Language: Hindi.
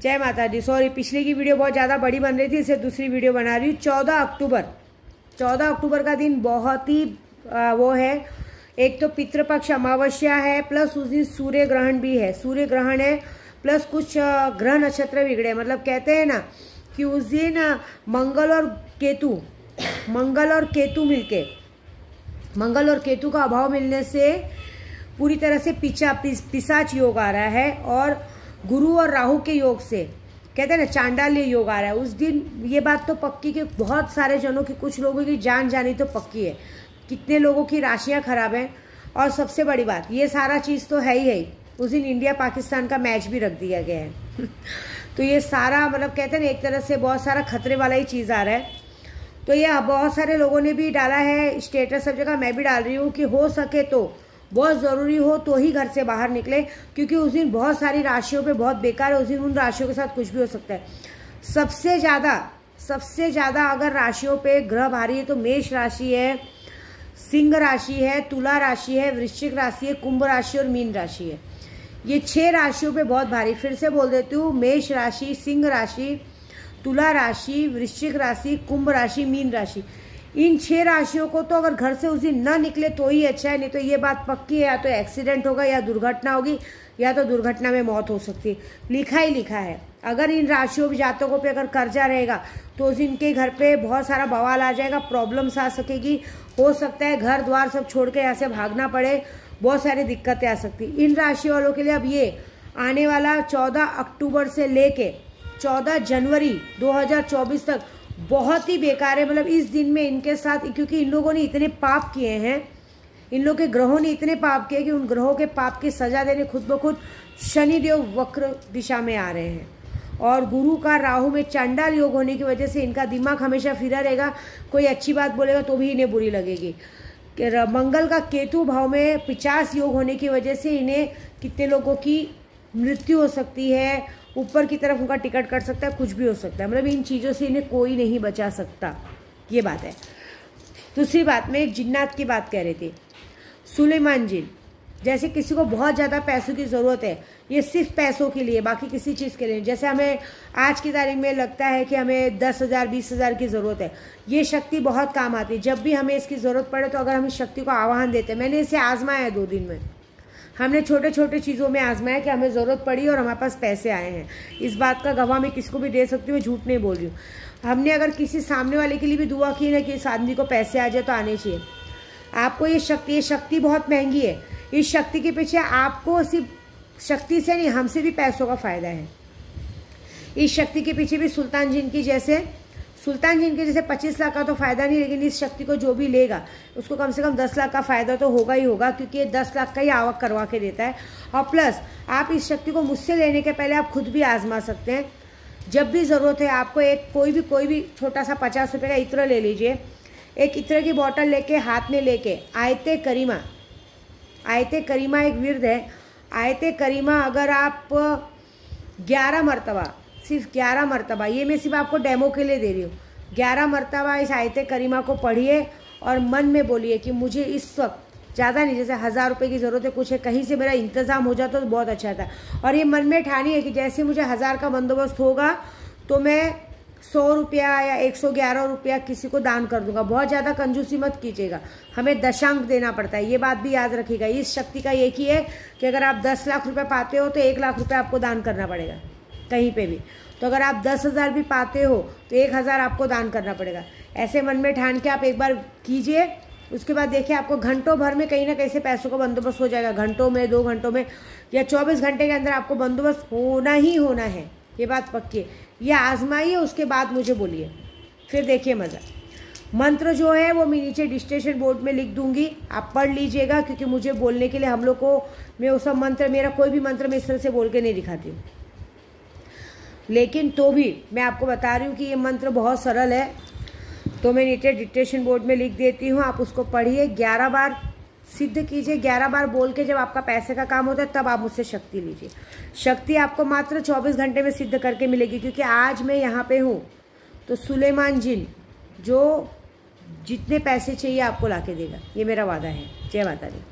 जय माता दी। सॉरी, पिछले की वीडियो बहुत ज़्यादा बड़ी बन रही थी, इससे दूसरी वीडियो बना रही हूँ। 14 अक्टूबर का दिन बहुत ही वो है। एक तो पितृपक्ष अमावस्या है, प्लस उस दिन सूर्य ग्रहण भी है। सूर्य ग्रहण है प्लस कुछ ग्रह नक्षत्र बिगड़े। मतलब कहते हैं ना कि उस दिन मंगल मिलके, मंगल और केतु का अभाव मिलने से पूरी तरह से पिशाच योग आ रहा है, और गुरु और राहु के योग से कहते हैं ना चांडाल्य योग आ रहा है। उस दिन ये बात तो पक्की कि बहुत सारे जनों की, कुछ लोगों की जान जानी तो पक्की है, कितने लोगों की राशियां खराब हैं। और सबसे बड़ी बात, ये सारा चीज़ तो है ही। उस दिन इंडिया पाकिस्तान का मैच भी रख दिया गया है तो ये सारा मतलब कहते हैं ना एक तरह से बहुत सारा खतरे वाला ही चीज़ आ रहा है। तो ये बहुत सारे लोगों ने भी डाला है स्टेटस, सब जगह मैं भी डाल रही हूँ कि हो सके तो, बहुत ज़रूरी हो तो ही घर से बाहर निकले, क्योंकि उस दिन बहुत सारी राशियों पे बहुत बेकार है। उस दिन उन राशियों के साथ कुछ भी हो सकता है। सबसे ज़्यादा अगर राशियों पे ग्रह भारी है तो मेष राशि है, सिंह राशि है, तुला राशि है, वृश्चिक राशि है, कुंभ राशि और मीन राशि है। ये 6 राशियों पे बहुत भारी। फिर से बोल देती हूँ, मेष राशि, सिंह राशि, तुला राशि, वृश्चिक राशि, कुंभ राशि, मीन राशि। इन 6 राशियों को तो अगर घर से उस दिन न निकले तो ही अच्छा है, नहीं तो ये बात पक्की है, या तो एक्सीडेंट होगा या दुर्घटना होगी, या तो दुर्घटना में मौत हो सकती है। लिखा ही लिखा है। अगर इन राशियों जातकों पे अगर कर्जा रहेगा तो उस दिन के घर पे बहुत सारा बवाल आ जाएगा, प्रॉब्लम्स आ सकेगी। हो सकता है घर द्वार सब छोड़ के यहाँ से भागना पड़े, बहुत सारी दिक्कतें आ सकती। इन राशि वालों के लिए अब ये आने वाला 14 अक्टूबर से लेके 14 जनवरी 2024 तक बहुत ही बेकार है। मतलब इस दिन में इनके साथ, क्योंकि इन लोगों ने इतने पाप किए हैं, इन लोगों के ग्रहों ने इतने पाप किए कि उन ग्रहों के पाप की सजा देने खुद ब खुद शनिदेव वक्र दिशा में आ रहे हैं। और गुरु का राहु में चांडाल योग होने की वजह से इनका दिमाग हमेशा फिरा रहेगा। कोई अच्छी बात बोलेगा तो भी इन्हें बुरी लगेगी। मंगल का केतु भाव में 50 योग होने की वजह से इन्हें कितने लोगों की मृत्यु हो सकती है, ऊपर की तरफ उनका टिकट कट सकता है, कुछ भी हो सकता है। मतलब इन चीज़ों से इन्हें कोई नहीं बचा सकता, ये बात है। दूसरी बात, मैं एक जिन्नात की बात कह रही थी, सुलेमान जिन। जैसे किसी को बहुत ज़्यादा पैसों की ज़रूरत है, ये सिर्फ पैसों के लिए, बाकी किसी चीज़ के लिए। जैसे हमें आज की तारीख में लगता है कि हमें 10,000 20,000 की ज़रूरत है, ये शक्ति बहुत काम आती है। जब भी हमें इसकी ज़रूरत पड़े तो अगर हम इस शक्ति को आवाहन देते हैं, मैंने इसे आजमाया है 2 दिन में। हमने छोटे छोटे चीज़ों में आजमाया कि हमें ज़रूरत पड़ी और हमारे पास पैसे आए हैं। इस बात का गवाह मैं किसी को भी दे सकती हूँ, मैं झूठ नहीं बोल रही हूँ। हमने अगर किसी सामने वाले के लिए भी दुआ की ना कि इस आदमी को पैसे आ जाए, तो आने चाहिए। आपको ये शक्ति बहुत महंगी है। इस शक्ति के पीछे आपको सिर्फ शक्ति से नहीं, हमसे भी पैसों का फ़ायदा है। इस शक्ति के पीछे भी सुल्तान जिन के जैसे 25 लाख का तो फ़ायदा नहीं, लेकिन इस शक्ति को जो भी लेगा उसको कम से कम 10 लाख का फ़ायदा तो होगा ही होगा, क्योंकि ये 10 लाख का ही आवक करवा के देता है। और प्लस आप इस शक्ति को मुझसे लेने के पहले आप खुद भी आजमा सकते हैं। जब भी ज़रूरत है आपको, एक कोई भी छोटा सा 50 रुपये का इत्र ले लीजिए। एक इत्र की बोतल लेके हाथ में लेके आयते करीमा एक विरद है। आयते करीमा अगर आप 11 मरतबा, सिर्फ 11 मरतबा, ये मैं सिर्फ आपको डेमो के लिए दे रही हूँ, 11 मरतबा इस आयते करीमा को पढ़िए और मन में बोलिए कि मुझे इस वक्त ज़्यादा नहीं, जैसे 1000 रुपये की ज़रूरत है, कुछ है, कहीं से मेरा इंतज़ाम हो जाता तो बहुत अच्छा था। और ये मन में ठानिए कि जैसे मुझे 1000 का बंदोबस्त होगा तो मैं 100 रुपया या 111 रुपया किसी को दान कर दूंगा। बहुत ज़्यादा कंजूसी मत कीजिएगा, हमें दशांक देना पड़ता है, ये बात भी याद रखिएगा। इस शक्ति का एक ही है कि अगर आप 10 लाख रुपये पाते हो तो 1 लाख रुपये आपको दान करना पड़ेगा कहीं पे भी। तो अगर आप 10,000 भी पाते हो तो 1,000 आपको दान करना पड़ेगा। ऐसे मन में ठान के आप एक बार कीजिए, उसके बाद देखिए आपको घंटों भर में कहीं ना कहीं से पैसों का बंदोबस्त हो जाएगा। घंटों में, 2 घंटों में या 24 घंटे के अंदर आपको बंदोबस्त होना ही होना है, ये बात पक्की है। ये आजमाइए, उसके बाद मुझे बोलिए, फिर देखिए मज़ा। मंत्र जो है वो मैं नीचे डिस्क्रिप्शन बोर्ड में लिख दूंगी, आप पढ़ लीजिएगा, क्योंकि मुझे बोलने के लिए हम लोग को, मैं वो सब मंत्र, मेरा कोई भी मंत्र मैं इस तरह से बोल के नहीं दिखाती हूँ, लेकिन तो भी मैं आपको बता रही हूँ कि ये मंत्र बहुत सरल है। तो मैं नीचे डिक्टेशन बोर्ड में लिख देती हूँ, आप उसको पढ़िए, 11 बार सिद्ध कीजिए। 11 बार बोल के जब आपका पैसे का काम होता है तब आप मुझसे शक्ति लीजिए। शक्ति आपको मात्र 24 घंटे में सिद्ध करके मिलेगी, क्योंकि आज मैं यहाँ पे हूँ तो सुलेमान जिन जो जितने पैसे चाहिए आपको ला के देगा, ये मेरा वादा है। जय माता दी।